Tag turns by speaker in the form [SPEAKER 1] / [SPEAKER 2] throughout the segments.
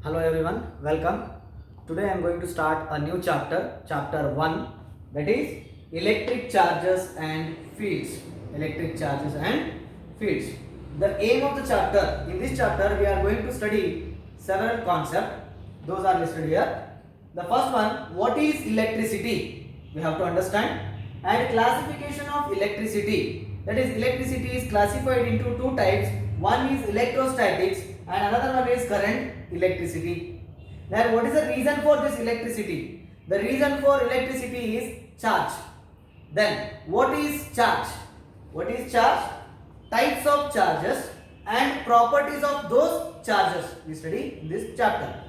[SPEAKER 1] Hello everyone, welcome. Today I am going to start a new chapter, chapter 1, that is electric charges and fields. Electric charges and fields. The aim of the chapter, in this chapter we are going to study several concepts. Those are listed here. The first one, what is electricity? We have to understand. And classification of electricity. That is, electricity is classified into two types. One is electrostatics and another one is current electricity. Then what is the reason for this electricity? The reason for electricity is charge. Then what is charge? What is charge? Types of charges and properties of those charges we study in this chapter.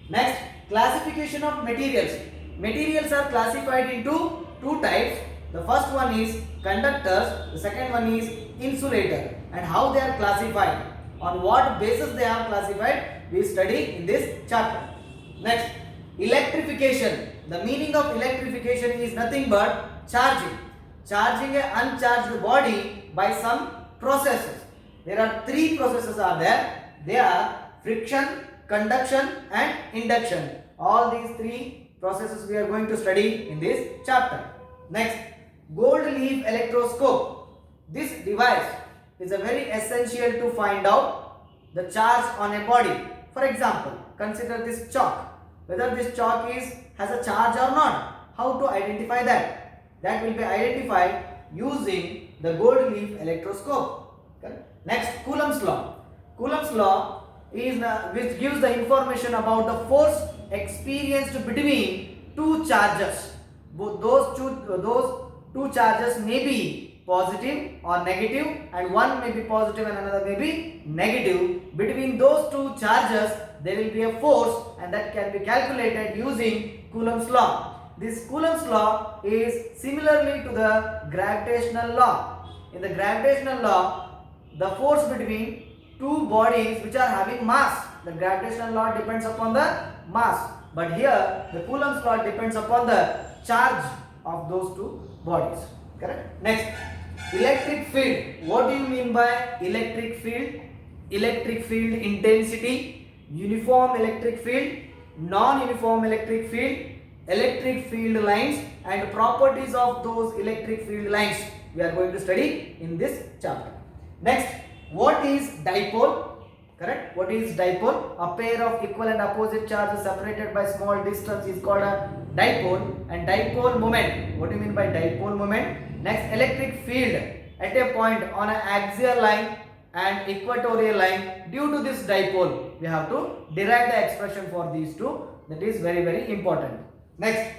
[SPEAKER 1] Next, classification of materials. Materials are classified into two types. The first one is conductors, the second one is insulator, and how they are classified, on what basis they are classified, we study in this chapter. Next, electrification. The meaning of electrification is nothing but charging. Charging an uncharged body by some processes. There are three processes are there. They are friction, conduction and induction. All these three processes we are going to study in this chapter. Next, gold leaf electroscope. This device is a very essential to find out the charge on a body. For example, consider this chalk. Whether this chalk has a charge or not. How to identify that? That will be identified using the gold leaf electroscope. Okay? Next, Coulomb's law. Coulomb's law is which gives the information about the force experienced between two charges. Those two charges may be positive or negative, and one may be positive and another may be negative. Between those two charges there will be a force, and that can be calculated using Coulomb's law. This Coulomb's law is similarly to the gravitational law. In the gravitational law, the force between two bodies which are having mass, the gravitational law depends upon the mass, but here the Coulomb's law depends upon the charge of those two bodies. Correct? Next, electric field. What do you mean by electric field? Electric field intensity, uniform electric field, non-uniform electric field, electric field lines, and properties of those electric field lines we are going to study in this chapter. Next, what is dipole? Correct? What is dipole? A pair of equal and opposite charges separated by small distance is called a dipole. And dipole moment. What do you mean by dipole moment? Next, electric field at a point on an axial line and equatorial line. Due to this dipole, we have to derive the expression for these two. That is very important. Next,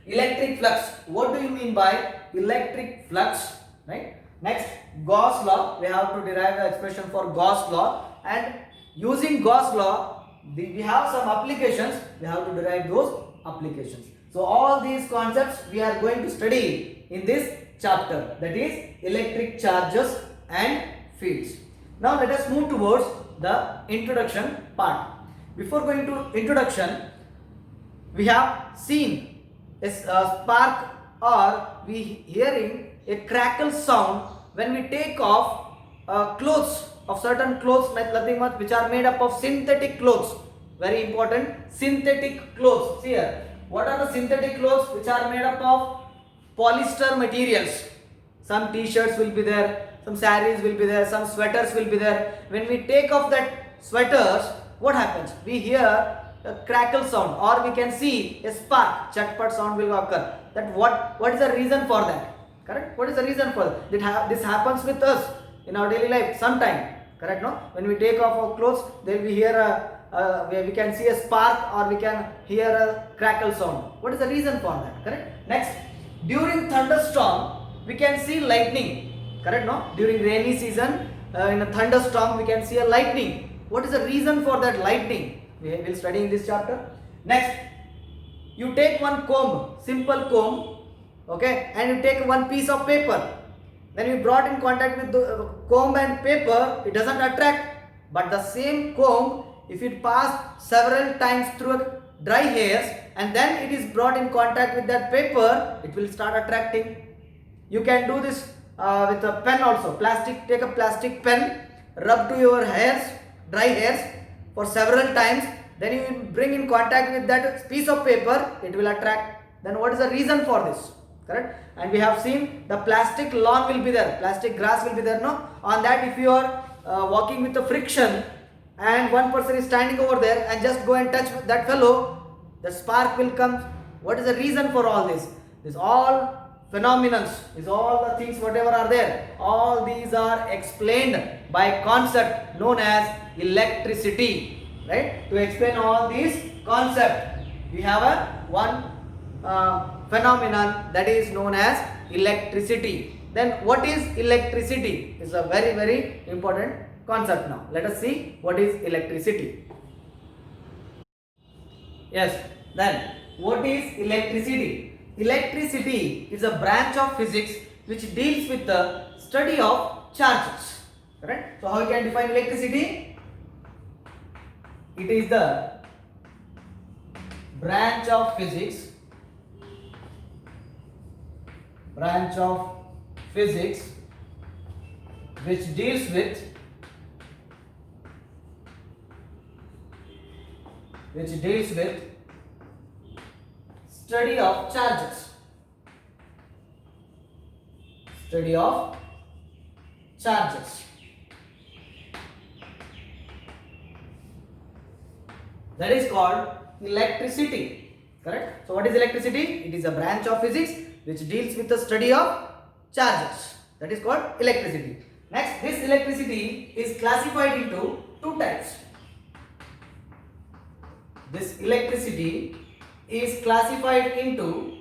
[SPEAKER 1] electric flux. What do you mean by electric flux? Right? Next, Gauss law. We have to derive the expression for Gauss law, and using Gauss law, we have some applications. We have to derive those applications. So all these concepts we are going to study in this chapter, that is electric charges and fields. Now let us move towards the introduction part. Before going to introduction, we have seen a spark, or we hearing a crackle sound when we take off clothes of certain clothes, nothing much, which are made up of synthetic clothes. Very important, synthetic clothes. See here, what are the synthetic clothes? Which are made up of polyester materials. Some t-shirts will be there, some sarees will be there, some sweaters will be there. When we take off that sweaters, what happens? We hear a crackle sound, or we can see a spark, chatpat sound will occur. That what is the reason for that? Correct? What is the reason for that? This happens with us in our daily life sometime. Correct? No? When we take off our clothes, then we hear we can see a spark, or we can hear a crackle sound. What is the reason for that? Correct? Next, during thunderstorm, we can see lightning. Correct? No? During rainy season, in a thunderstorm, we can see a lightning. What is the reason for that lightning? We will study in this chapter. Next, you take one comb, simple comb, okay, and you take one piece of paper. Then you brought in contact with the comb and paper, it doesn't attract. But the same comb, if it passed several times through dry hairs and then it is brought in contact with that paper, it will start attracting. You can do this with a pen also. Take a plastic pen, rub to your hairs, dry hairs for several times, then you will bring in contact with that piece of paper, it will attract. Then what is the reason for this? Correct? And we have seen the plastic lawn will be there, plastic grass will be there, no? On that, if you are walking with the friction and one person is standing over there and just go and touch that fellow, the spark will come. What is the reason for all this? This all phenomenons, is all the things whatever are there, all these are explained by concept known as electricity, right? To explain all these concept, we have a one phenomenon that is known as electricity. Then what is electricity? Is a very, very important concept. Now let us see what is electricity. Yes, then what is electricity? Electricity is a branch of physics which deals with the study of charges. Correct? So how you can define electricity? It is the branch of physics which deals with study of charges. That is called electricity. Correct? So what is electricity? It is a branch of physics which deals with the study of charges. That is called electricity. Next, this electricity is classified into two types. This electricity is classified into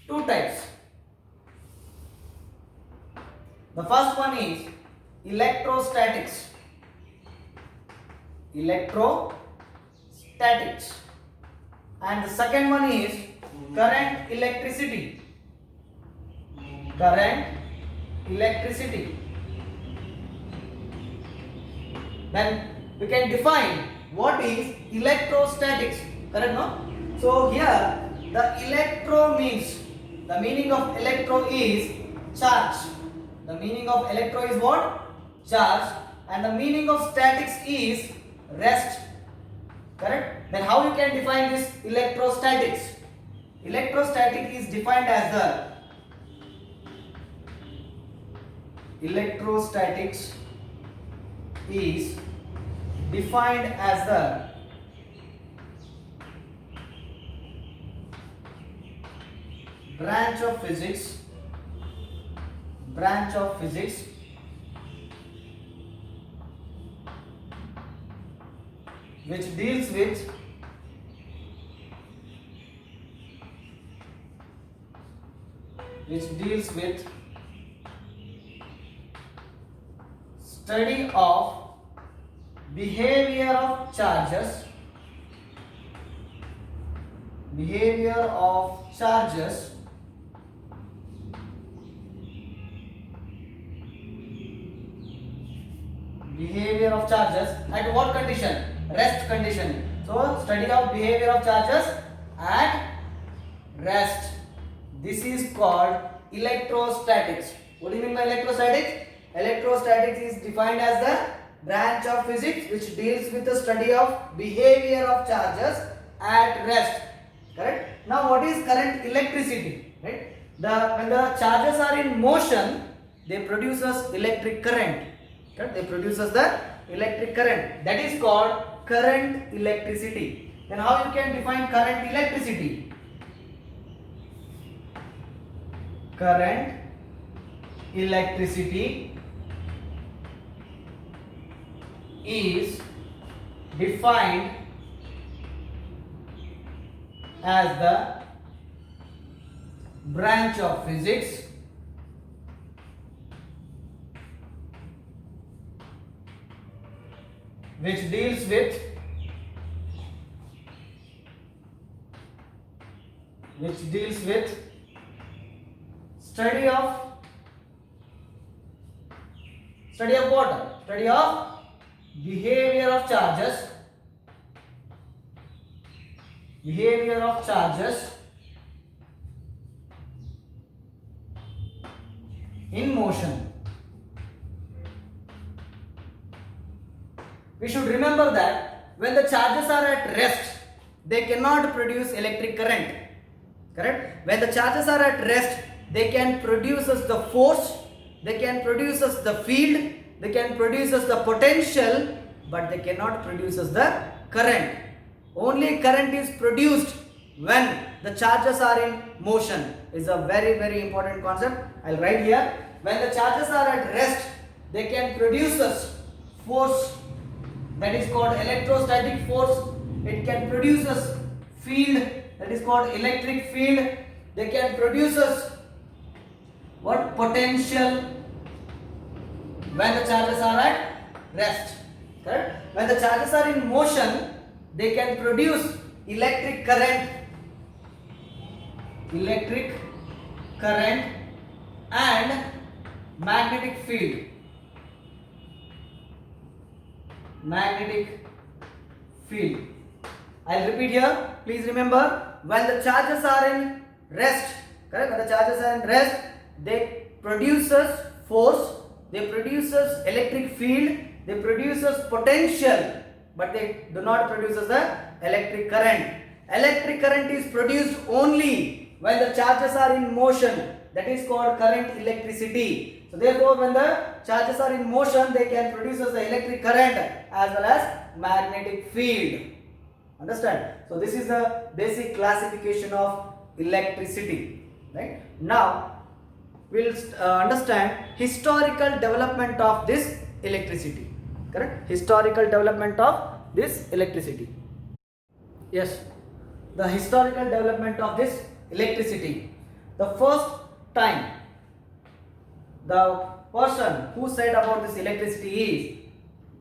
[SPEAKER 1] two types. The first one is electrostatics. And the second one is current electricity. Then we can define what is electrostatics. Correct, no? So here the electro means, the meaning of electro is charge. The meaning of electro is what? Charge. And the meaning of statics is rest. Correct? Then how you can define this electrostatics? Electrostatic is defined as the branch of physics which deals with study of behavior of charges at what condition? Rest condition. So study of behavior of charges at rest. This is called electrostatics. What do you mean by electrostatics? Electrostatics is defined as the branch of physics which deals with the study of behavior of charges at rest. Correct? Now what is current electricity? Right? When the charges are in motion, they produce us electric current. Correct? They produce us the electric current. That is called current electricity. Then how you can define current electricity? Current electricity is defined as the branch of physics which deals with study of what? Study of behavior of charges in motion. We should remember that when the charges are at rest, they cannot produce electric current. Correct? When the charges are at rest, they can produce us the force, they can produce us the field, they can produce us the potential, but they cannot produce us the current. Only current is produced when the charges are in motion. Is a very important concept. I'll write here. When the charges are at rest, they can produce us force, that is called electrostatic force. It can produce us field, that is called electric field. They can produce us what? Potential when the charges are at rest. Correct? When the charges are in motion, they can produce electric current and magnetic field. I'll repeat here. Please remember, when the charges are in rest, correct? When the charges are in rest, they produce us force, they produce us electric field, they produce us potential, but they do not produce us the electric current. Electric current is produced only when the charges are in motion. That is called current electricity. So therefore, when the charges are in motion, they can produce us the electric current as well as magnetic field. Understand? So this is the basic classification of electricity. Right? Now we'll understand historical development of this electricity. Correct? Historical development of this electricity. Yes, the historical development of this electricity. The first time the person who said about this electricity is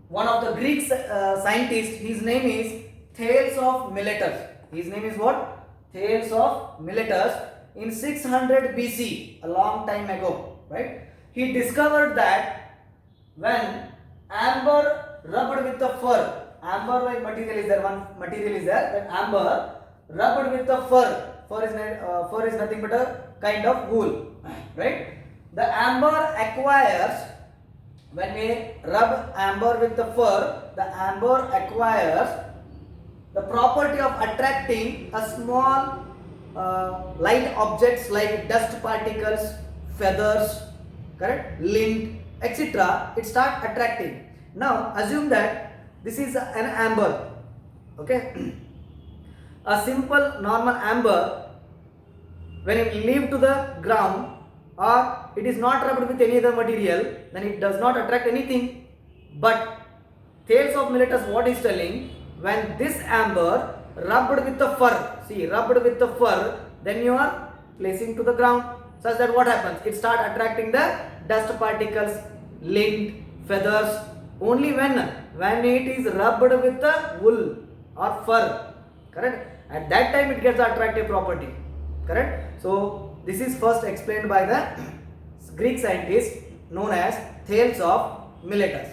[SPEAKER 1] one of the Greek scientists. His name is Thales of Miletus. His name is what? Thales of Miletus. In 600 BC, a long time ago, right? He discovered that when amber rubbed with the fur, amber like material is there, one material is there, that amber rubbed with the fur, fur is nothing but a kind of wool, right? The amber acquires, when we rub amber with the fur, the amber acquires the property of attracting a small light objects like dust particles, feathers, correct, lint, etc. It starts attracting. Now assume that this is an amber, okay. A simple normal amber, when it leave to the ground or it is not rubbed with any other material, then it does not attract anything. But Thales of Miletus, what is telling, when this amber rubbed with the fur, see, rubbed with the fur, then you are placing to the ground, such that what happens? It start attracting the dust particles, lint, feathers, only when it is rubbed with the wool or fur, correct? At that time it gets the attractive property, correct? So this is first explained by the Greek scientist known as Thales of Miletus.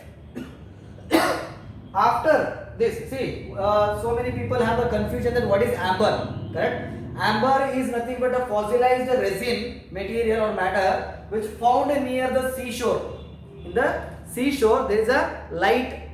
[SPEAKER 1] After this, see, so many people have a confusion that what is amber, correct? Amber is nothing but a fossilized resin material or matter which found near the seashore. In the seashore there is a light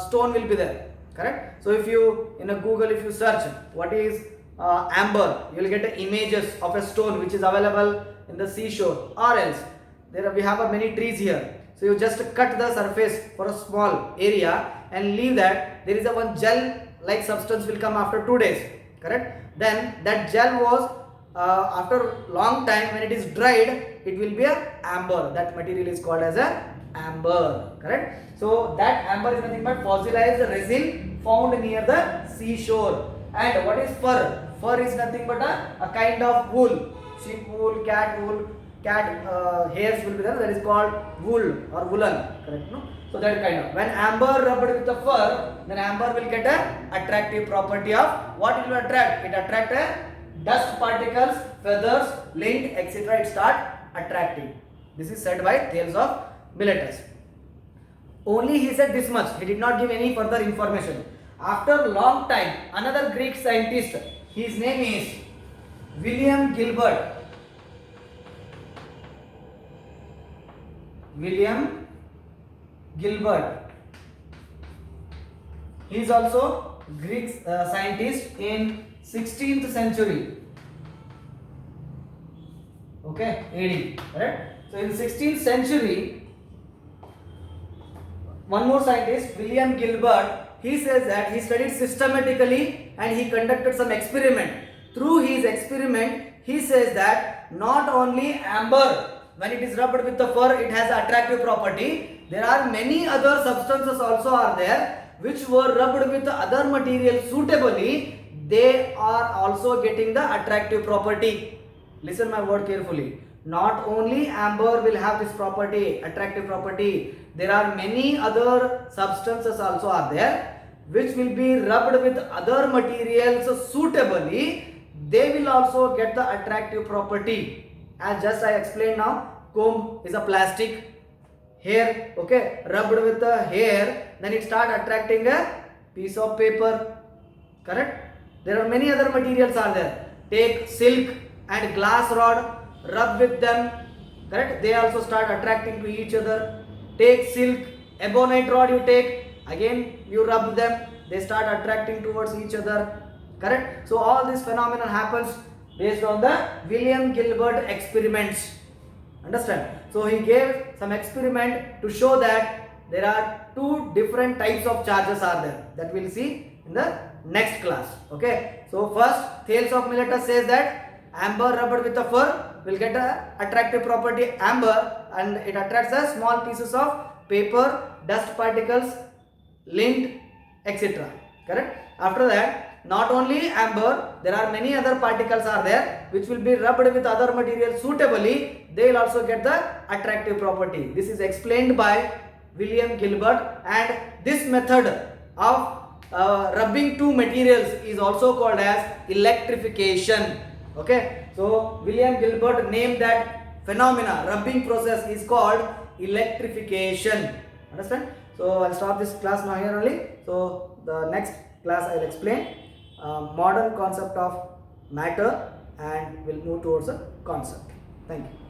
[SPEAKER 1] stone will be there, correct? So if you in a Google, if you search what is amber, you will get images of a stone which is available in the seashore, or else there we have many trees here. So you just cut the surface for a small area and leave that. There is a one gel like substance will come after 2 days, correct? Then that gel was after long time, when it is dried, it will be a amber. That material is called as a amber, correct? So that amber is nothing but fossilized resin found near the seashore. And what is fur? Fur is nothing but a kind of wool, sheep wool, cat hairs will be there, that is called wool or woolen, correct? No? So that kind of, when amber rubbed with the fur, then amber will get a attractive property of what it will attract? It attract dust particles, feathers, lint, etc. It start attracting. This is said by Thales of Miletus. Only he said this much, he did not give any further information. After long time, another Greek scientist, his name is William Gilbert. He is also Greek scientist in 16th century. Okay, AD, correct? So in 16th century, one more scientist, William Gilbert, he says that he studied systematically and he conducted some experiment. Through his experiment, he says that not only amber, when it is rubbed with the fur, it has attractive property. There are many other substances also are there which were rubbed with other materials suitably. They are also getting the attractive property. Listen my word carefully. Not only amber will have this property, attractive property. There are many other substances also are there which will be rubbed with other materials suitably. They will also get the attractive property. As just I explained now, comb is a plastic. Hair, okay, rubbed with the hair, then it start attracting a piece of paper. Correct? There are many other materials are there. Take silk and glass rod, rub with them. Correct? They also start attracting to each other. Take silk, ebonite rod you take, again you rub them, they start attracting towards each other. Correct? So all this phenomenon happens based on the William Gilbert experiments. Understand? So he gave some experiment to show that there are two different types of charges are there, that we'll see in the next class. Okay. So first, Thales of Miletus says that amber rubbed with the fur will get a attractive property amber, and it attracts a small pieces of paper, dust particles, lint, etc. Correct? After that, not only amber, there are many other particles are there which will be rubbed with other materials suitably. They will also get the attractive property. This is explained by William Gilbert, and this method of rubbing two materials is also called as electrification. Okay, so William Gilbert named that phenomena, rubbing process, is called electrification. Understand? So I'll stop this class now here only. So the next class I will explain modern concept of matter, and we'll move towards a concept. Thank you.